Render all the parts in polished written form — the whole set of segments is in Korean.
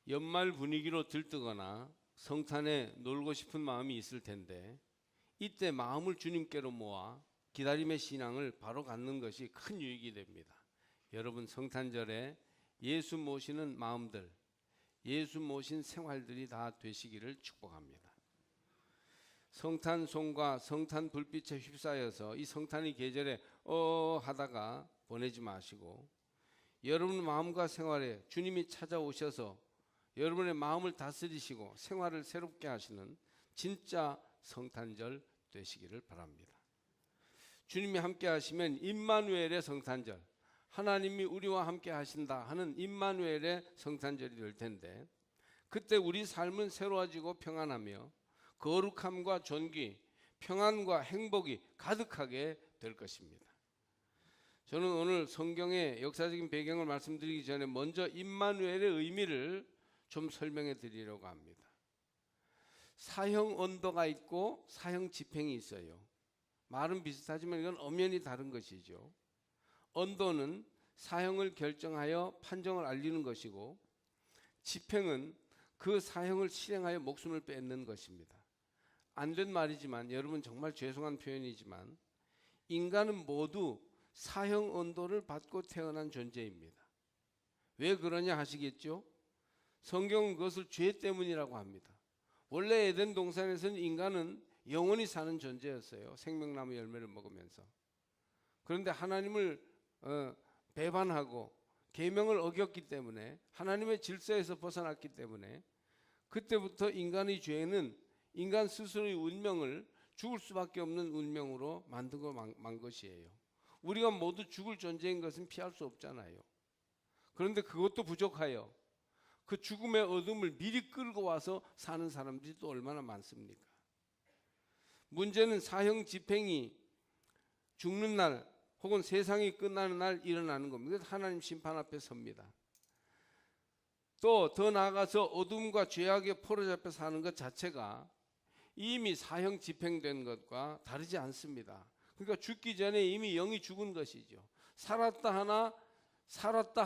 연말 분위기로 들뜨거나 성탄에 놀고 싶은 마음이 있을 텐데 이때 마음을 주님께로 모아 기다림의 신앙을 바로 갖는 것이 큰 유익이 됩니다. 여러분, 성탄절에 예수 모시는 마음들, 예수 모신 생활들이 다 되시기를 축복합니다. 성탄송과 성탄 불빛에 휩싸여서 이 성탄의 계절에 하다가 보내지 마시고 여러분 마음과 생활에 주님이 찾아오셔서 여러분의 마음을 다스리시고 생활을 새롭게 하시는 진짜 성탄절 되시기를 바랍니다. 주님이 함께 하시면 임마누엘의 성탄절, 하나님이 우리와 함께 하신다 하는 임마누엘의 성탄절이 될 텐데, 그때 우리 삶은 새로워지고 평안하며 거룩함과 존귀, 평안과 행복이 가득하게 될 것입니다. 저는 오늘 성경의 역사적인 배경을 말씀드리기 전에 먼저 임마누엘의 의미를 좀 설명해 드리려고 합니다. 사형 언도가 있고 사형 집행이 있어요. 말은 비슷하지만 이건 엄연히 다른 것이죠. 언도는 사형을 결정하여 판정을 알리는 것이고, 집행은 그 사형을 실행하여 목숨을 뺏는 것입니다. 안 된 말이지만, 여러분 정말 죄송한 표현이지만, 인간은 모두 사형 언도를 받고 태어난 존재입니다. 왜 그러냐 하시겠죠? 성경은 그것을 죄 때문이라고 합니다. 원래 에덴 동산에서는 인간은 영원히 사는 존재였어요. 생명나무 열매를 먹으면서. 그런데 하나님을 배반하고 계명을 어겼기 때문에, 하나님의 질서에서 벗어났기 때문에 그때부터 인간의 죄는 인간 스스로의 운명을 죽을 수밖에 없는 운명으로 만들고 만 것이에요. 우리가 모두 죽을 존재인 것은 피할 수 없잖아요. 그런데 그것도 부족하여 그 죽음의 어둠을 미리 끌고 와서 사는 사람들이 또 얼마나 많습니까? 문제는 사형 집행이 죽는 날 혹은 세상이 끝나는 날 일어나는 겁니다. 그래서 하나님 심판 앞에 섭니다. 또 더 나아가서 어둠과 죄악에 포로잡혀 사는 것 자체가 이미 사형 집행된 것과 다르지 않습니다. 그러니까 죽기 전에 이미 영이 죽은 것이죠. 살았다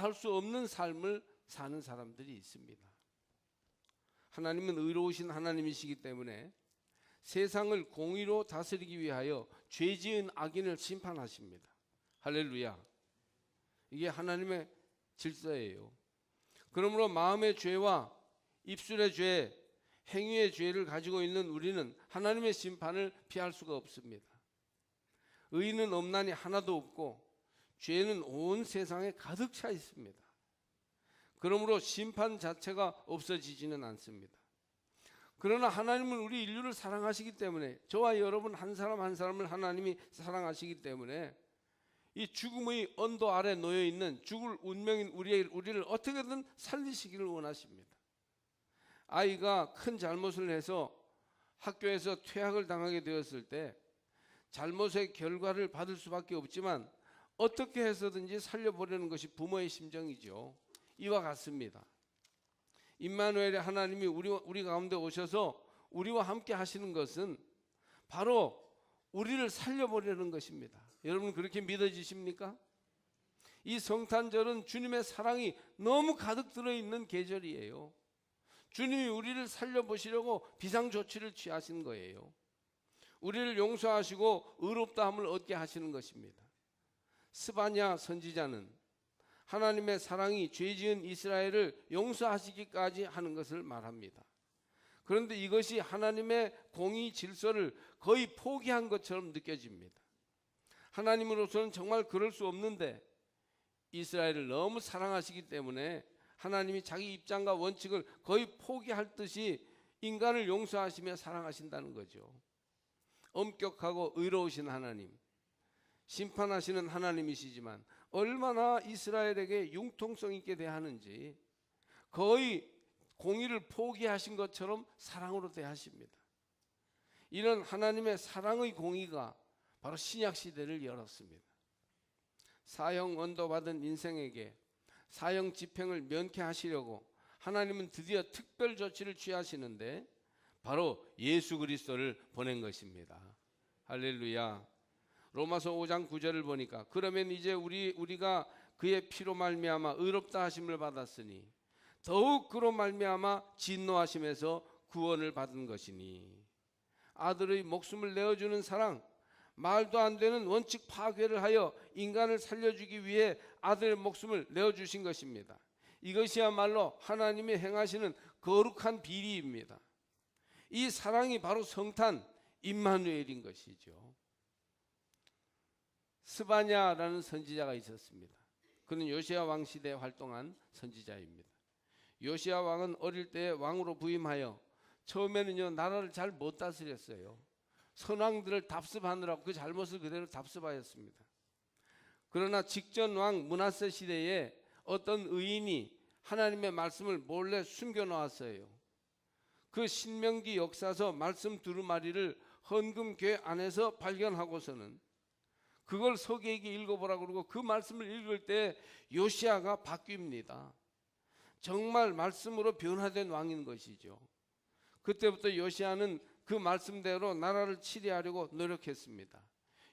할 수 없는 삶을 사는 사람들이 있습니다. 하나님은 의로우신 하나님이시기 때문에 세상을 공의로 다스리기 위하여 죄 지은 악인을 심판하십니다. 할렐루야. 이게 하나님의 질서예요. 그러므로 마음의 죄와 입술의 죄, 행위의 죄를 가지고 있는 우리는 하나님의 심판을 피할 수가 없습니다. 의인은 없나니 하나도 없고 죄는 온 세상에 가득 차 있습니다. 그러므로 심판 자체가 없어지지는 않습니다. 그러나 하나님은 우리 인류를 사랑하시기 때문에, 저와 여러분 한 사람 한 사람을 하나님이 사랑하시기 때문에 이 죽음의 언도 아래 놓여 있는 죽을 운명인 우리를 어떻게든 살리시기를 원하십니다. 아이가 큰 잘못을 해서 학교에서 퇴학을 당하게 되었을 때 잘못의 결과를 받을 수밖에 없지만 어떻게 해서든지 살려보려는 것이 부모의 심정이죠. 이와 같습니다. 임마누엘의 하나님이 우리 가운데 오셔서 우리와 함께 하시는 것은 바로 우리를 살려보려는 것입니다. 여러분 그렇게 믿어지십니까? 이 성탄절은 주님의 사랑이 너무 가득 들어있는 계절이에요. 주님이 우리를 살려보시려고 비상조치를 취하신 거예요. 우리를 용서하시고 의롭다함을 얻게 하시는 것입니다. 스바냐 선지자는 하나님의 사랑이 죄지은 이스라엘을 용서하시기까지 하는 것을 말합니다. 그런데 이것이 하나님의 공의 질서를 거의 포기한 것처럼 느껴집니다. 하나님으로서는 정말 그럴 수 없는데 이스라엘을 너무 사랑하시기 때문에 하나님이 자기 입장과 원칙을 거의 포기할 듯이 인간을 용서하시며 사랑하신다는 거죠. 엄격하고 의로우신 하나님, 심판하시는 하나님이시지만 얼마나 이스라엘에게 융통성 있게 대하는지 거의 공의를 포기하신 것처럼 사랑으로 대하십니다. 이런 하나님의 사랑의 공의가 바로 신약 시대를 열었습니다. 사형 언도받은 인생에게 사형 집행을 면케하시려고 하나님은 드디어 특별 조치를 취하시는데 바로 예수 그리스도를 보낸 것입니다. 할렐루야. 로마서 5장 9절을 보니까 그러면 이제 우리가 그의 피로 말미암아 의롭다 하심을 받았으니 더욱 그로 말미암아 진노하심에서 구원을 받은 것이니. 아들의 목숨을 내어주는 사랑, 말도 안 되는 원칙 파괴를 하여 인간을 살려주기 위해 아들의 목숨을 내어주신 것입니다. 이것이야말로 하나님이 행하시는 거룩한 비리입니다. 이 사랑이 바로 성탄 임마누엘인 것이죠. 스바냐라는 선지자가 있었습니다. 그는 요시야 왕 시대에 활동한 선지자입니다. 요시야 왕은 어릴 때 왕으로 부임하여 처음에는요 나라를 잘 못 다스렸어요. 선왕들을 답습하느라고 그 잘못을 그대로 답습하였습니다. 그러나 직전 왕 므낫세 시대에 어떤 의인이 하나님의 말씀을 몰래 숨겨놓았어요. 그 신명기 역사서 말씀 두루마리를 헌금궤 안에서 발견하고서는 그걸 서기에게 읽어보라 그러고 그 말씀을 읽을 때 요시야가 바뀝니다. 정말 말씀으로 변화된 왕인 것이죠. 그때부터 요시야는 그 말씀대로 나라를 치리하려고 노력했습니다.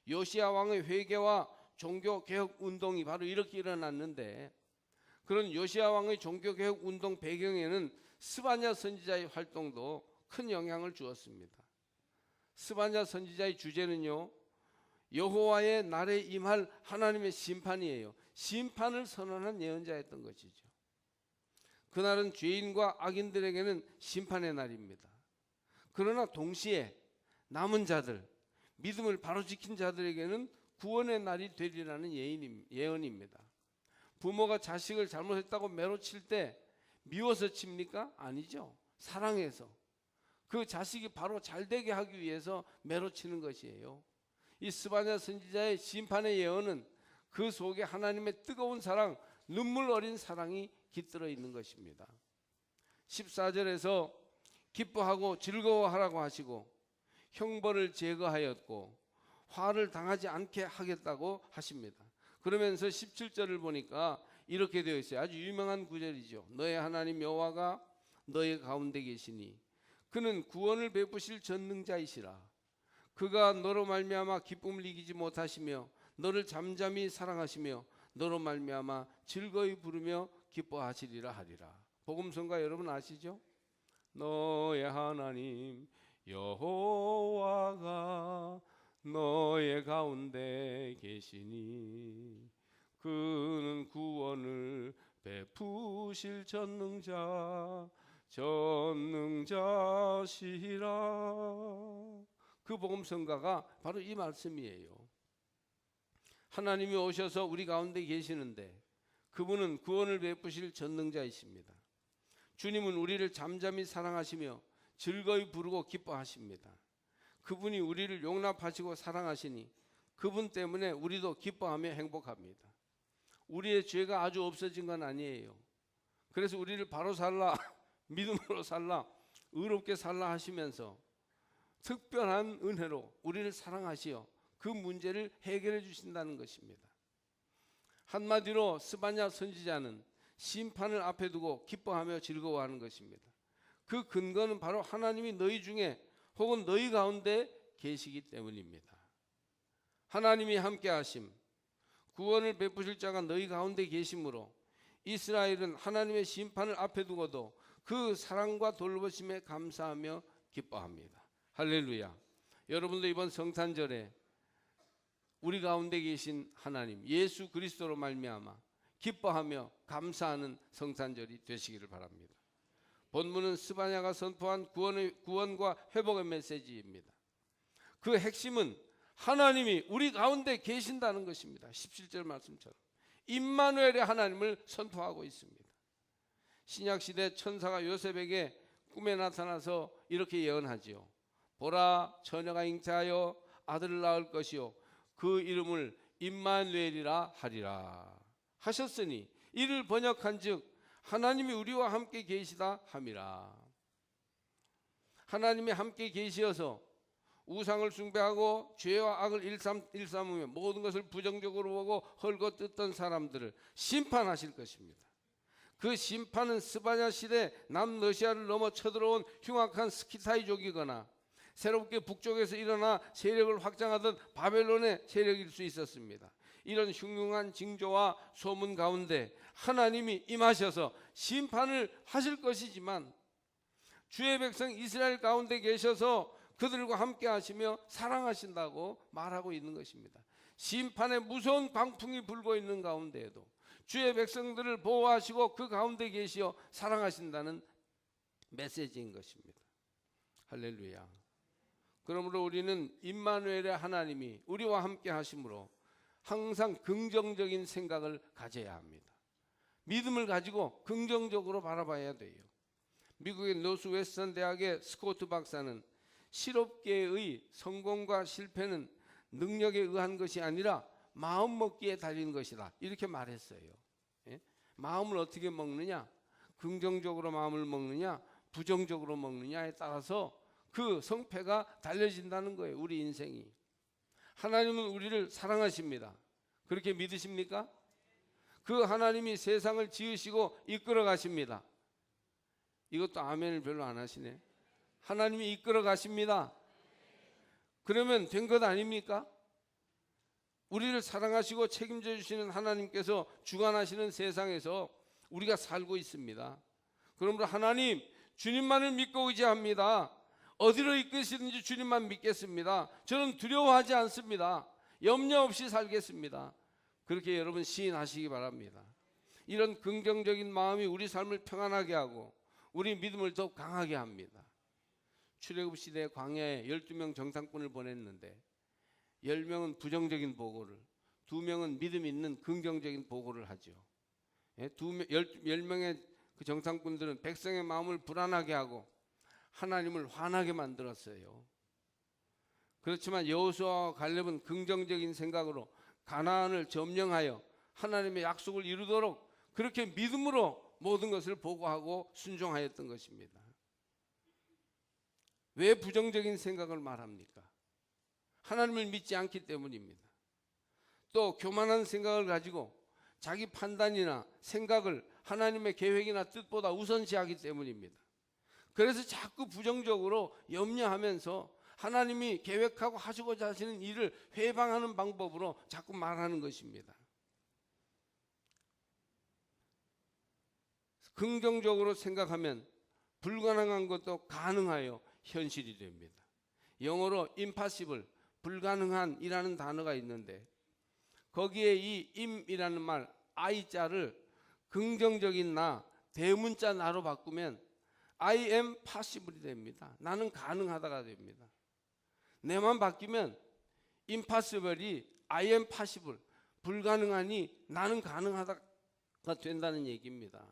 요시야 왕의 회개와 종교개혁 운동이 바로 이렇게 일어났는데, 그런 요시야 왕의 종교개혁 운동 배경에는 스바냐 선지자의 활동도 큰 영향을 주었습니다. 스바냐 선지자의 주제는요 여호와의 날에 임할 하나님의 심판이에요. 심판을 선언한 예언자였던 것이죠. 그날은 죄인과 악인들에게는 심판의 날입니다. 그러나 동시에 남은 자들, 믿음을 바로 지킨 자들에게는 구원의 날이 되리라는 예언입니다. 부모가 자식을 잘못했다고 매로칠 때 미워서 칩니까? 아니죠. 사랑해서 그 자식이 바로 잘되게 하기 위해서 매로치는 것이에요. 이 스바냐 선지자의 심판의 예언은 그 속에 하나님의 뜨거운 사랑, 눈물 어린 사랑이 깃들어 있는 것입니다. 14절에서 기뻐하고 즐거워하라고 하시고 형벌을 제거하였고 화를 당하지 않게 하겠다고 하십니다. 그러면서 17절을 보니까 이렇게 되어 있어요. 아주 유명한 구절이죠. 너의 하나님 여호와가 너의 가운데 계시니 그는 구원을 베푸실 전능자이시라. 그가 너로 말미암아 기쁨을 이기지 못하시며 너를 잠잠히 사랑하시며 너로 말미암아 즐거이 부르며 기뻐하시리라 하리라. 복음성가 여러분 아시죠? 너의 하나님 여호와가 너의 가운데 계시니 그는 구원을 베푸실 전능자시라. 그 복음성가가 바로 이 말씀이에요. 하나님이 오셔서 우리 가운데 계시는데 그분은 구원을 베푸실 전능자이십니다. 주님은 우리를 잠잠히 사랑하시며 즐거이 부르고 기뻐하십니다. 그분이 우리를 용납하시고 사랑하시니 그분 때문에 우리도 기뻐하며 행복합니다. 우리의 죄가 아주 없어진 건 아니에요. 그래서 우리를 바로 살라, 믿음으로 살라, 의롭게 살라 하시면서 특별한 은혜로 우리를 사랑하시어 그 문제를 해결해 주신다는 것입니다. 한마디로 스바냐 선지자는 심판을 앞에 두고 기뻐하며 즐거워하는 것입니다. 그 근거는 바로 하나님이 너희 중에 혹은 너희 가운데 계시기 때문입니다. 하나님이 함께 하심, 구원을 베푸실 자가 너희 가운데 계심으로 이스라엘은 하나님의 심판을 앞에 두고도 그 사랑과 돌보심에 감사하며 기뻐합니다. 할렐루야. 여러분도 이번 성탄절에 우리 가운데 계신 하나님 예수 그리스도로 말미암아 기뻐하며 감사하는 성탄절이 되시기를 바랍니다. 본문은 스바냐가 선포한 구원과 회복의 메시지입니다. 그 핵심은 하나님이 우리 가운데 계신다는 것입니다. 17절 말씀처럼 임마누엘의 하나님을 선포하고 있습니다. 신약시대 천사가 요셉에게 꿈에 나타나서 이렇게 예언하지요. 보라, 처녀가 잉태하여 아들을 낳을 것이요 그 이름을 임마누엘이라 하리라 하셨으니 이를 번역한즉 하나님이 우리와 함께 계시다 함이라. 하나님이 함께 계시어서 우상을 숭배하고 죄와 악을 일삼으며 모든 것을 부정적으로 보고 헐고 뜯던 사람들을 심판하실 것입니다. 그 심판은 스바냐 시대 남러시아를 넘어 쳐들어온 흉악한 스키타이족이거나 새롭게 북쪽에서 일어나 세력을 확장하던 바벨론의 세력일 수 있었습니다. 이런 흉흉한 징조와 소문 가운데 하나님이 임하셔서 심판을 하실 것이지만 주의 백성 이스라엘 가운데 계셔서 그들과 함께 하시며 사랑하신다고 말하고 있는 것입니다. 심판의 무서운 광풍이 불고 있는 가운데에도 주의 백성들을 보호하시고 그 가운데 계시어 사랑하신다는 메시지인 것입니다. 할렐루야. 그러므로 우리는 임마누엘의 하나님이 우리와 함께 하심으로 항상 긍정적인 생각을 가져야 합니다. 믿음을 가지고 긍정적으로 바라봐야 돼요. 미국의 노스웨스턴 대학의 스코트 박사는 실업계의 성공과 실패는 능력에 의한 것이 아니라 마음 먹기에 달린 것이다, 이렇게 말했어요. 예? 마음을 어떻게 먹느냐, 긍정적으로 마음을 먹느냐 부정적으로 먹느냐에 따라서 그 성패가 달려진다는 거예요. 우리 인생이. 하나님은 우리를 사랑하십니다. 그렇게 믿으십니까? 그 하나님이 세상을 지으시고 이끌어 가십니다. 이것도 아멘을 별로 안 하시네. 하나님이 이끌어 가십니다. 그러면 된 것 아닙니까? 우리를 사랑하시고 책임져 주시는 하나님께서 주관하시는 세상에서 우리가 살고 있습니다. 그러므로 하나님, 주님만을 믿고 의지합니다. 어디로 이끄시든지 주님만 믿겠습니다. 저는 두려워하지 않습니다. 염려 없이 살겠습니다. 그렇게 여러분 시인하시기 바랍니다. 이런 긍정적인 마음이 우리 삶을 평안하게 하고 우리 믿음을 더 강하게 합니다. 출애굽 시대 광야에 12명 정탐꾼을 보냈는데 10명은 부정적인 보고를, 2명은 믿음 있는 긍정적인 보고를 하죠. 10명의 그 정탐꾼들은 백성의 마음을 불안하게 하고 하나님을 화나게 만들었어요. 그렇지만 여호수아와 갈렙은 긍정적인 생각으로 가나안을 점령하여 하나님의 약속을 이루도록 그렇게 믿음으로 모든 것을 보고하고 순종하였던 것입니다. 왜 부정적인 생각을 말합니까? 하나님을 믿지 않기 때문입니다. 또 교만한 생각을 가지고 자기 판단이나 생각을 하나님의 계획이나 뜻보다 우선시하기 때문입니다. 그래서 자꾸 부정적으로 염려하면서 하나님이 계획하고 하시고자 하시는 일을 회방하는 방법으로 자꾸 말하는 것입니다. 긍정적으로 생각하면 불가능한 것도 가능하여 현실이 됩니다. 영어로 impossible, 불가능한이라는 단어가 있는데 거기에 이 im이라는 말, I자를 긍정적인 나, 대문자 나로 바꾸면 I am possible이 됩니다. 나는 가능하다가 됩니다. 내만 바뀌면 impossible이 I am possible, 불가능하니 나는 가능하다가 된다는 얘기입니다.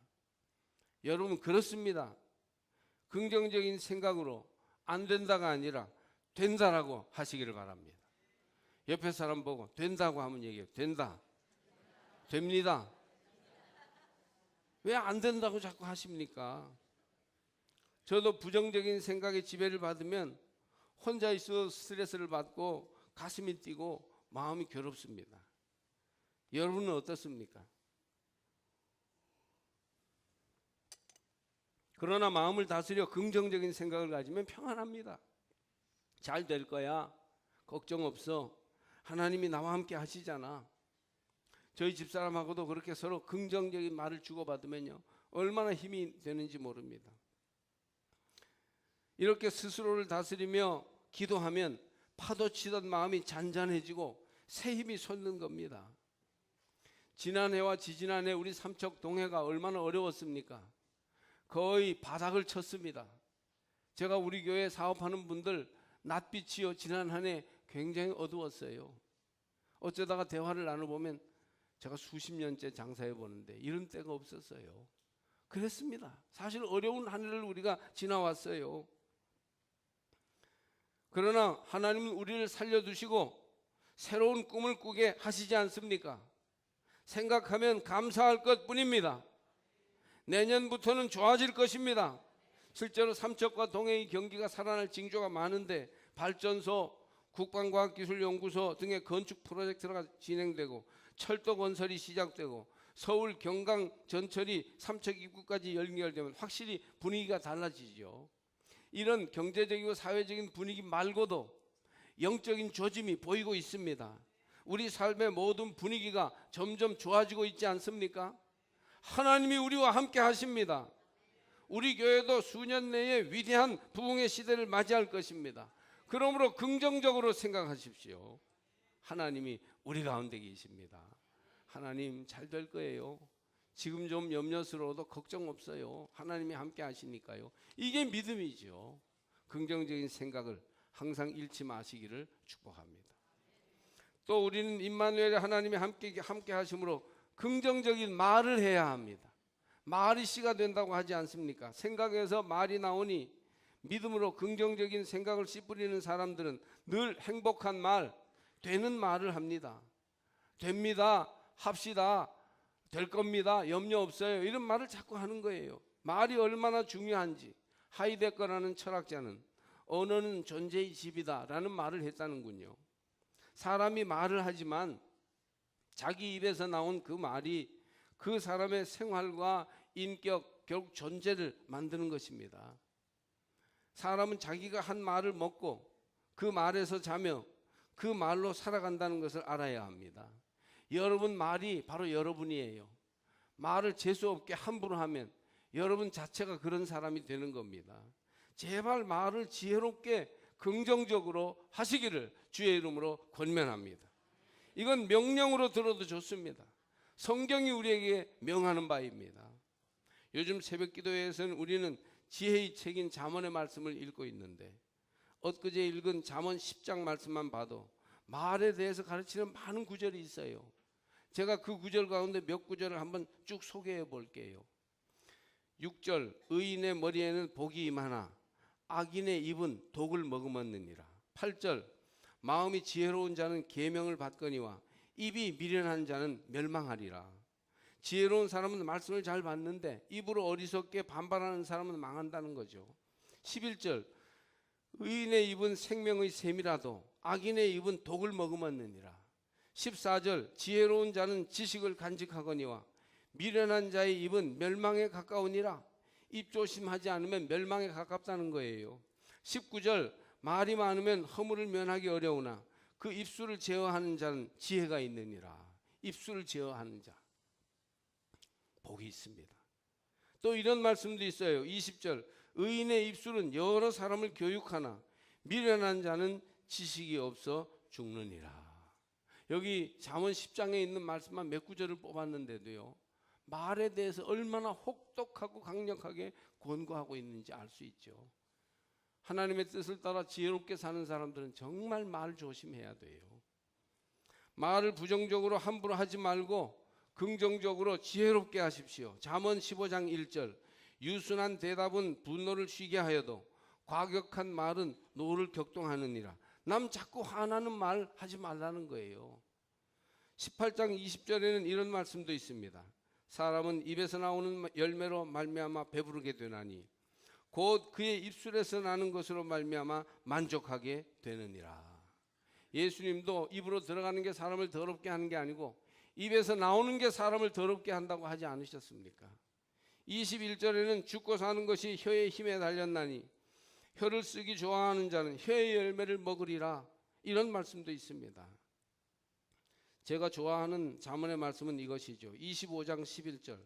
여러분 그렇습니다. 긍정적인 생각으로 안 된다가 아니라 된다라고 하시기를 바랍니다. 옆에 사람 보고 된다고 하면 얘기해요. 된다. 됩니다. 왜 안 된다고 자꾸 하십니까? 저도 부정적인 생각에 지배를 받으면 혼자 있어 스트레스를 받고 가슴이 뛰고 마음이 괴롭습니다. 여러분은 어떻습니까? 그러나 마음을 다스려 긍정적인 생각을 가지면 평안합니다. 잘 될 거야. 걱정 없어. 하나님이 나와 함께 하시잖아. 저희 집사람하고도 그렇게 서로 긍정적인 말을 주고받으면요, 얼마나 힘이 되는지 모릅니다. 이렇게 스스로를 다스리며 기도하면 파도치던 마음이 잔잔해지고 새 힘이 솟는 겁니다. 지난해와 지지난해 우리 삼척 동해가 얼마나 어려웠습니까? 거의 바닥을 쳤습니다. 제가 우리 교회 사업하는 분들 낯빛이요, 지난 한 해 굉장히 어두웠어요. 어쩌다가 대화를 나눠보면 제가 수십 년째 장사해 보는데 이런 때가 없었어요. 그랬습니다. 사실 어려운 한 해를 우리가 지나왔어요. 그러나 하나님은 우리를 살려두시고 새로운 꿈을 꾸게 하시지 않습니까? 생각하면 감사할 것뿐입니다. 내년부터는 좋아질 것입니다. 실제로 삼척과 동해의 경기가 살아날 징조가 많은데 발전소, 국방과학기술연구소 등의 건축 프로젝트가 진행되고 철도 건설이 시작되고 서울 경강 전철이 삼척 입구까지 연결되면 확실히 분위기가 달라지죠. 이런 경제적이고 사회적인 분위기 말고도 영적인 조짐이 보이고 있습니다. 우리 삶의 모든 분위기가 점점 좋아지고 있지 않습니까? 하나님이 우리와 함께 하십니다. 우리 교회도 수년 내에 위대한 부흥의 시대를 맞이할 것입니다. 그러므로 긍정적으로 생각하십시오. 하나님이 우리 가운데 계십니다. 하나님 잘 될 거예요. 지금 좀 염려스러워도 걱정 없어요. 하나님이 함께 하시니까요. 이게 믿음이죠. 긍정적인 생각을 항상 잃지 마시기를 축복합니다. 또 우리는 임마누엘 하나님이 함께 하심으로 긍정적인 말을 해야 합니다. 말이 씨가 된다고 하지 않습니까? 생각에서 말이 나오니 믿음으로 긍정적인 생각을 씨 뿌리는 사람들은 늘 행복한 말, 되는 말을 합니다. 됩니다. 합시다. 될 겁니다. 염려 없어요. 이런 말을 자꾸 하는 거예요. 말이 얼마나 중요한지 하이데거라는 철학자는 언어는 존재의 집이다 라는 말을 했다는군요. 사람이 말을 하지만 자기 입에서 나온 그 말이 그 사람의 생활과 인격, 결국 존재를 만드는 것입니다. 사람은 자기가 한 말을 먹고 그 말에서 자며 그 말로 살아간다는 것을 알아야 합니다. 여러분 말이 바로 여러분이에요. 말을 재수없게 함부로 하면 여러분 자체가 그런 사람이 되는 겁니다. 제발 말을 지혜롭게 긍정적으로 하시기를 주의 이름으로 권면합니다. 이건 명령으로 들어도 좋습니다. 성경이 우리에게 명하는 바입니다. 요즘 새벽 기도회에서는 우리는 지혜의 책인 잠언의 말씀을 읽고 있는데 엊그제 읽은 잠언 10장 말씀만 봐도 말에 대해서 가르치는 많은 구절이 있어요. 제가 그 구절 가운데 몇 구절을 한번 쭉 소개해 볼게요. 6절 의인의 머리에는 복이 임하나 악인의 입은 독을 머금었느니라. 8절 마음이 지혜로운 자는 계명을 받거니와 입이 미련한 자는 멸망하리라. 지혜로운 사람은 말씀을 잘 받는데 입으로 어리석게 반발하는 사람은 망한다는 거죠. 11절 의인의 입은 생명의 샘이라도 악인의 입은 독을 머금었느니라. 14절 지혜로운 자는 지식을 간직하거니와 미련한 자의 입은 멸망에 가까우니라. 입 조심하지 않으면 멸망에 가깝다는 거예요. 19절 말이 많으면 허물을 면하기 어려우나 그 입술을 제어하는 자는 지혜가 있느니라. 입술을 제어하는 자 복이 있습니다. 또 이런 말씀도 있어요. 20절 의인의 입술은 여러 사람을 교육하나 미련한 자는 지식이 없어 죽느니라. 여기 잠언 10장에 있는 말씀만 몇 구절을 뽑았는데도요, 말에 대해서 얼마나 혹독하고 강력하게 권고하고 있는지 알 수 있죠. 하나님의 뜻을 따라 지혜롭게 사는 사람들은 정말 말 조심해야 돼요. 말을 부정적으로 함부로 하지 말고 긍정적으로 지혜롭게 하십시오. 잠언 15장 1절 유순한 대답은 분노를 쉬게 하여도 과격한 말은 노를 격동하느니라. 남 자꾸 화나는 말 하지 말라는 거예요. 18장 20절에는 이런 말씀도 있습니다. 사람은 입에서 나오는 열매로 말미암아 배부르게 되나니 곧 그의 입술에서 나는 것으로 말미암아 만족하게 되느니라. 예수님도 입으로 들어가는 게 사람을 더럽게 하는 게 아니고 입에서 나오는 게 사람을 더럽게 한다고 하지 않으셨습니까? 21절에는 죽고 사는 것이 혀의 힘에 달렸나니 혀를 쓰기 좋아하는 자는 혀의 열매를 먹으리라. 이런 말씀도 있습니다. 제가 좋아하는 잠언의 말씀은 이것이죠. 25장 11절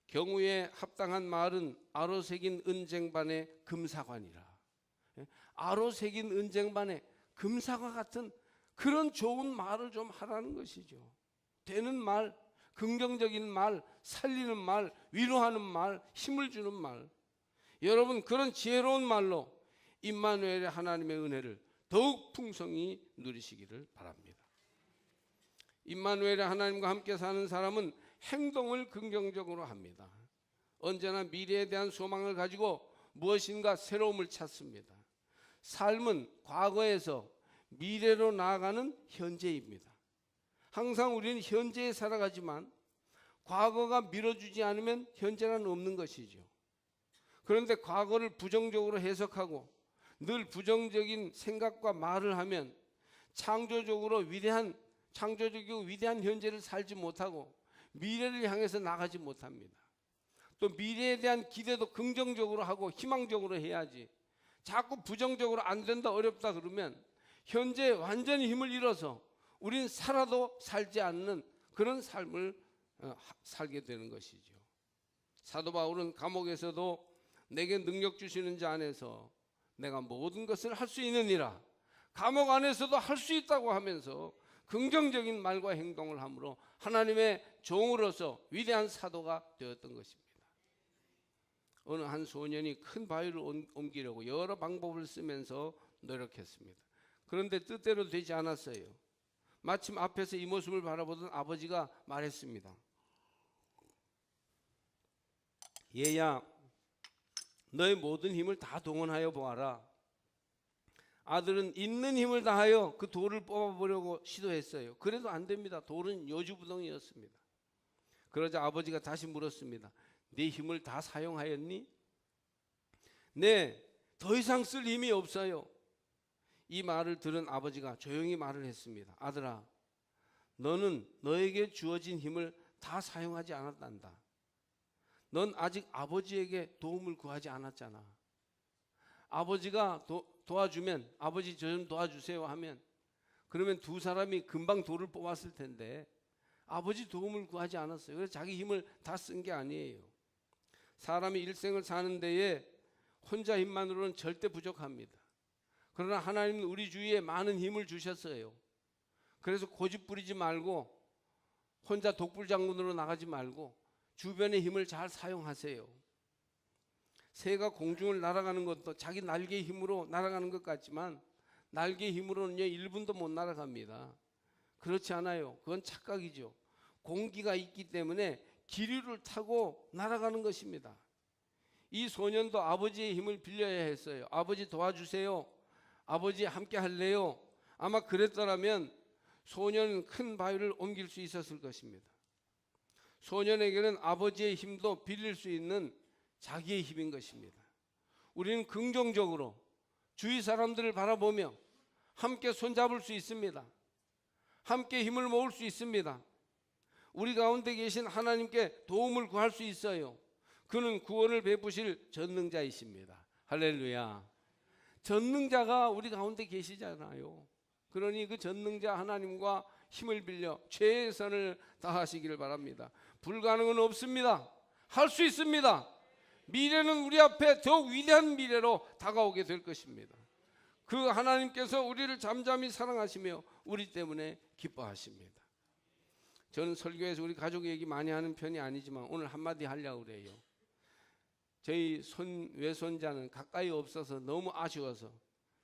경우에 합당한 말은 아로 새긴 은쟁반의 금사관이라. 아로 새긴 은쟁반의 금사과 같은 그런 좋은 말을 좀 하라는 것이죠. 되는 말, 긍정적인 말, 살리는 말, 위로하는 말, 힘을 주는 말. 여러분 그런 지혜로운 말로 임마누엘의 하나님의 은혜를 더욱 풍성히 누리시기를 바랍니다. 임마누엘의 하나님과 함께 사는 사람은 행동을 긍정적으로 합니다. 언제나 미래에 대한 소망을 가지고 무엇인가 새로움을 찾습니다. 삶은 과거에서 미래로 나아가는 현재입니다. 항상 우리는 현재에 살아가지만 과거가 밀어주지 않으면 현재는 없는 것이죠. 그런데 과거를 부정적으로 해석하고 늘 부정적인 생각과 말을 하면 창조적이고 위대한 현재를 살지 못하고 미래를 향해서 나가지 못합니다. 또 미래에 대한 기대도 긍정적으로 하고 희망적으로 해야지 자꾸 부정적으로 안 된다 어렵다 그러면 현재에 완전히 힘을 잃어서 우린 살아도 살지 않는 그런 삶을 살게 되는 것이죠. 사도 바울은 감옥에서도 내게 능력 주시는 자 안에서 내가 모든 것을 할 수 있느니라, 감옥 안에서도 할 수 있다고 하면서 긍정적인 말과 행동을 함으로 하나님의 종으로서 위대한 사도가 되었던 것입니다. 어느 한 소년이 큰 바위를 옮기려고 여러 방법을 쓰면서 노력했습니다. 그런데 뜻대로 되지 않았어요. 마침 앞에서 이 모습을 바라보던 아버지가 말했습니다. 얘야, 너의 모든 힘을 다 동원하여 보아라. 아들은 있는 힘을 다하여 그 돌을 뽑아보려고 시도했어요. 그래도 안 됩니다. 돌은 요주부동이었습니다. 그러자 아버지가 다시 물었습니다. 네 힘을 다 사용하였니? 네, 더 이상 쓸 힘이 없어요. 이 말을 들은 아버지가 조용히 말을 했습니다. 아들아, 너는 너에게 주어진 힘을 다 사용하지 않았단다. 넌 아직 아버지에게 도움을 구하지 않았잖아. 아버지가 도와주면, 아버지 저 좀 도와주세요 하면, 그러면 두 사람이 금방 돌을 뽑았을 텐데 아버지 도움을 구하지 않았어요. 그래서 자기 힘을 다 쓴 게 아니에요. 사람이 일생을 사는 데에 혼자 힘만으로는 절대 부족합니다. 그러나 하나님은 우리 주위에 많은 힘을 주셨어요. 그래서 고집 부리지 말고 혼자 독불장군으로 나가지 말고 주변의 힘을 잘 사용하세요. 새가 공중을 날아가는 것도 자기 날개의 힘으로 날아가는 것 같지만 날개의 힘으로는요 1분도 못 날아갑니다. 그렇지 않아요. 그건 착각이죠. 공기가 있기 때문에 기류를 타고 날아가는 것입니다. 이 소년도 아버지의 힘을 빌려야 했어요. 아버지 도와주세요. 아버지 함께 할래요. 아마 그랬더라면 소년은 큰 바위를 옮길 수 있었을 것입니다. 소년에게는 아버지의 힘도 빌릴 수 있는 자기의 힘인 것입니다. 우리는 긍정적으로 주위 사람들을 바라보며 함께 손잡을 수 있습니다. 함께 힘을 모을 수 있습니다. 우리 가운데 계신 하나님께 도움을 구할 수 있어요. 그는 구원을 베푸실 전능자이십니다. 할렐루야. 전능자가 우리 가운데 계시잖아요. 그러니 그 전능자 하나님과 힘을 빌려 최선을 다하시기를 바랍니다. 불가능은 없습니다. 할 수 있습니다. 미래는 우리 앞에 더욱 위대한 미래로 다가오게 될 것입니다. 그 하나님께서 우리를 잠잠히 사랑하시며 우리 때문에 기뻐하십니다. 저는 설교에서 우리 가족 얘기 많이 하는 편이 아니지만 오늘 한마디 하려고 그래요. 저희 외손자는 가까이 없어서 너무 아쉬워서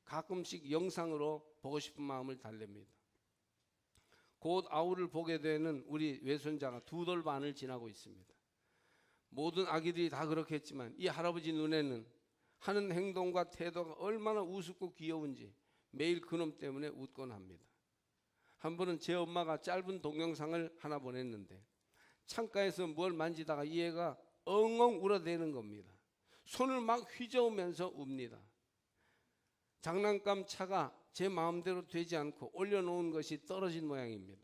가끔씩 영상으로 보고 싶은 마음을 달랩니다. 곧 아우를 보게 되는 우리 외손자가 2돌 반을 지나고 있습니다. 모든 아기들이 다 그렇겠지만 이 할아버지 눈에는 하는 행동과 태도가 얼마나 우습고 귀여운지 매일 그놈 때문에 웃곤 합니다. 한 번은 제 엄마가 짧은 동영상을 하나 보냈는데 창가에서 뭘 만지다가 이 애가 엉엉 울어대는 겁니다. 손을 막 휘저으면서 웁니다. 장난감 차가 제 마음대로 되지 않고 올려놓은 것이 떨어진 모양입니다.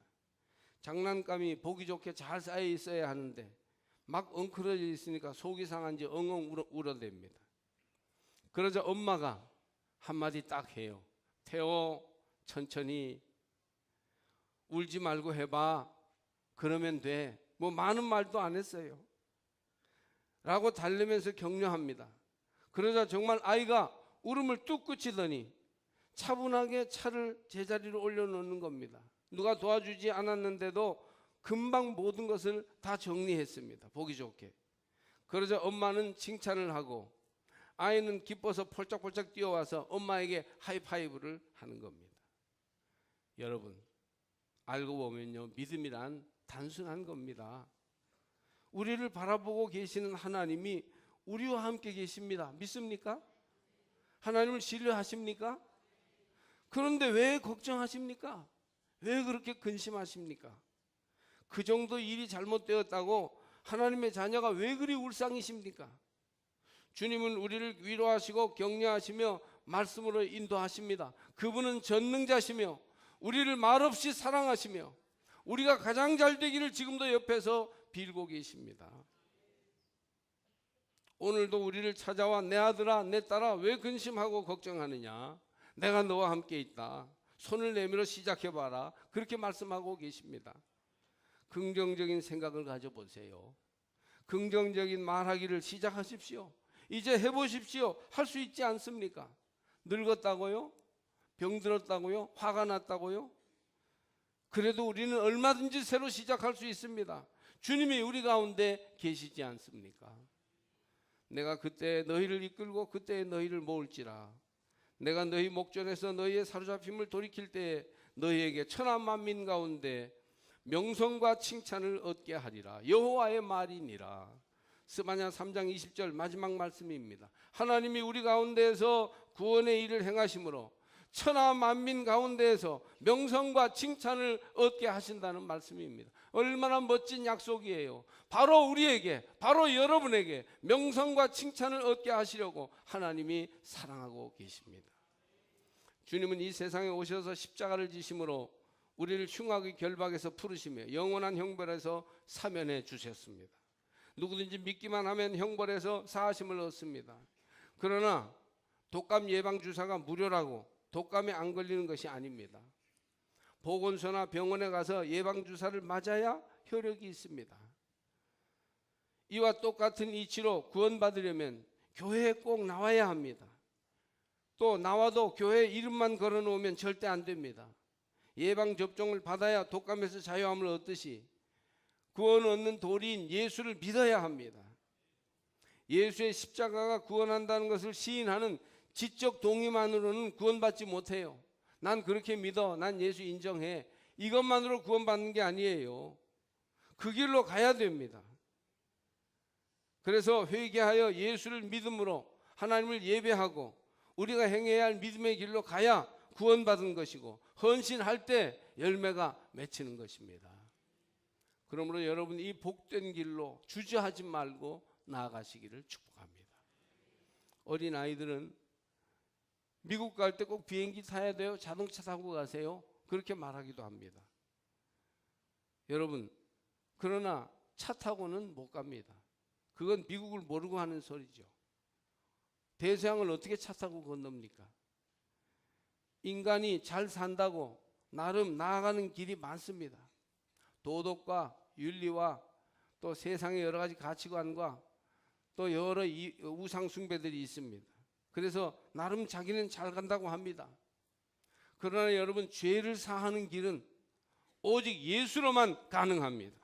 장난감이 보기 좋게 잘 쌓여 있어야 하는데 막 엉클어져 있으니까 속이 상한지 엉엉 울어댑니다. 그러자 엄마가 한마디 딱 해요. 태호, 천천히 울지 말고 해봐. 그러면 돼. 뭐 많은 말도 안 했어요. 라고 달래면서 격려합니다. 그러자 정말 아이가 울음을 뚝 그치더니 차분하게 차를 제자리로 올려놓는 겁니다. 누가 도와주지 않았는데도 금방 모든 것을 다 정리했습니다. 보기 좋게. 그러자 엄마는 칭찬을 하고 아이는 기뻐서 펄쩍펄쩍 뛰어와서 엄마에게 하이파이브를 하는 겁니다. 여러분, 알고 보면요, 믿음이란 단순한 겁니다. 우리를 바라보고 계시는 하나님이 우리와 함께 계십니다. 믿습니까? 하나님을 신뢰하십니까? 그런데 왜 걱정하십니까? 왜 그렇게 근심하십니까? 그 정도 일이 잘못되었다고 하나님의 자녀가 왜 그리 울상이십니까? 주님은 우리를 위로하시고 격려하시며 말씀으로 인도하십니다. 그분은 전능자시며 우리를 말없이 사랑하시며 우리가 가장 잘 되기를 지금도 옆에서 빌고 계십니다. 오늘도 우리를 찾아와 내 아들아 내 딸아 왜 근심하고 걱정하느냐? 내가 너와 함께 있다. 손을 내밀어 시작해봐라. 그렇게 말씀하고 계십니다. 긍정적인 생각을 가져보세요. 긍정적인 말하기를 시작하십시오. 이제 해보십시오. 할 수 있지 않습니까? 늙었다고요? 병들었다고요? 화가 났다고요? 그래도 우리는 얼마든지 새로 시작할 수 있습니다. 주님이 우리 가운데 계시지 않습니까? 내가 그때 너희를 이끌고 그때 너희를 모을지라. 내가 너희 목전에서 너희의 사로잡힘을 돌이킬 때에 너희에게 천하 만민 가운데 명성과 칭찬을 얻게 하리라. 여호와의 말이니라. 스바냐 3장 20절 마지막 말씀입니다. 하나님이 우리 가운데에서 구원의 일을 행하심으로 천하 만민 가운데에서 명성과 칭찬을 얻게 하신다는 말씀입니다. 얼마나 멋진 약속이에요. 바로 우리에게, 바로 여러분에게 명성과 칭찬을 얻게 하시려고 하나님이 사랑하고 계십니다. 주님은 이 세상에 오셔서 십자가를 지심으로 우리를 흉악의 결박에서 풀으시며 영원한 형벌에서 사면해 주셨습니다. 누구든지 믿기만 하면 형벌에서 사하심을 얻습니다. 그러나 독감 예방 주사가 무료라고 독감에 안 걸리는 것이 아닙니다. 보건소나 병원에 가서 예방 주사를 맞아야 효력이 있습니다. 이와 똑같은 이치로 구원받으려면 교회에 꼭 나와야 합니다. 또 나와도 교회 이름만 걸어놓으면 절대 안 됩니다. 예방 접종을 받아야 독감에서 자유함을 얻듯이 구원 얻는 도리인 예수를 믿어야 합니다. 예수의 십자가가 구원한다는 것을 시인하는 지적 동의만으로는 구원받지 못해요. 난 그렇게 믿어, 난 예수 인정해, 이것만으로 구원받는 게 아니에요. 그 길로 가야 됩니다. 그래서 회개하여 예수를 믿음으로 하나님을 예배하고 우리가 행해야 할 믿음의 길로 가야 구원받은 것이고 헌신할 때 열매가 맺히는 것입니다. 그러므로 여러분 이 복된 길로 주저하지 말고 나아가시기를 축복합니다. 어린아이들은 미국 갈 때 꼭 비행기 타야 돼요? 자동차 타고 가세요? 그렇게 말하기도 합니다. 여러분, 그러나 차 타고는 못 갑니다. 그건 미국을 모르고 하는 소리죠. 대서양을 어떻게 차 타고 건넙니까? 인간이 잘 산다고 나름 나아가는 길이 많습니다. 도덕과 윤리와 또 세상의 여러 가지 가치관과 또 여러 우상 숭배들이 있습니다. 그래서 나름 자기는 잘 간다고 합니다. 그러나 여러분, 죄를 사하는 길은 오직 예수로만 가능합니다.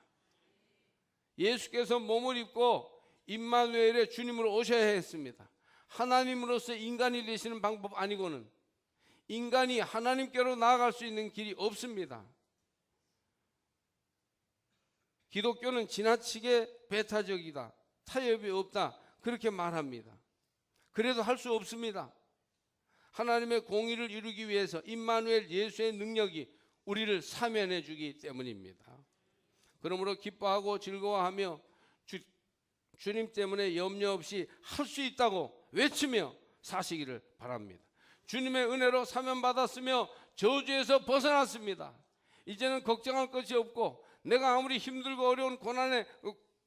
예수께서 몸을 입고 임마누엘의 주님으로 오셔야 했습니다. 하나님으로서 인간이 되시는 방법 아니고는 인간이 하나님께로 나아갈 수 있는 길이 없습니다. 기독교는 지나치게 배타적이다, 타협이 없다, 그렇게 말합니다. 그래도 할 수 없습니다. 하나님의 공의를 이루기 위해서 임마누엘 예수의 능력이 우리를 사면해 주기 때문입니다. 그러므로 기뻐하고 즐거워하며 주님 때문에 염려 없이 할 수 있다고 외치며 사시기를 바랍니다. 주님의 은혜로 사면받았으며 저주에서 벗어났습니다. 이제는 걱정할 것이 없고 내가 아무리 힘들고 어려운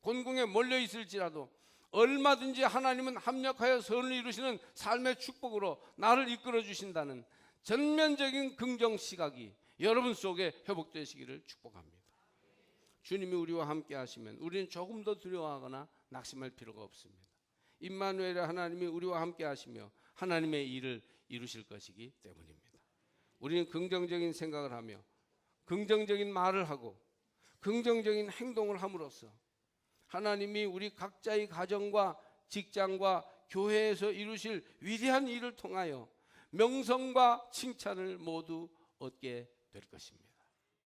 곤궁에 몰려 있을지라도 얼마든지 하나님은 합력하여 선을 이루시는 삶의 축복으로 나를 이끌어 주신다는 전면적인 긍정 시각이 여러분 속에 회복되시기를 축복합니다. 주님이 우리와 함께 하시면 우리는 조금 더 두려워하거나 낙심할 필요가 없습니다. 임마누엘의 하나님이 우리와 함께 하시며 하나님의 일을 이루실 것이기 때문입니다. 우리는 긍정적인 생각을 하며 긍정적인 말을 하고 긍정적인 행동을 함으로써 하나님이 우리 각자의 가정과 직장과 교회에서 이루실 위대한 일을 통하여 명성과 칭찬을 모두 얻게 될 것입니다.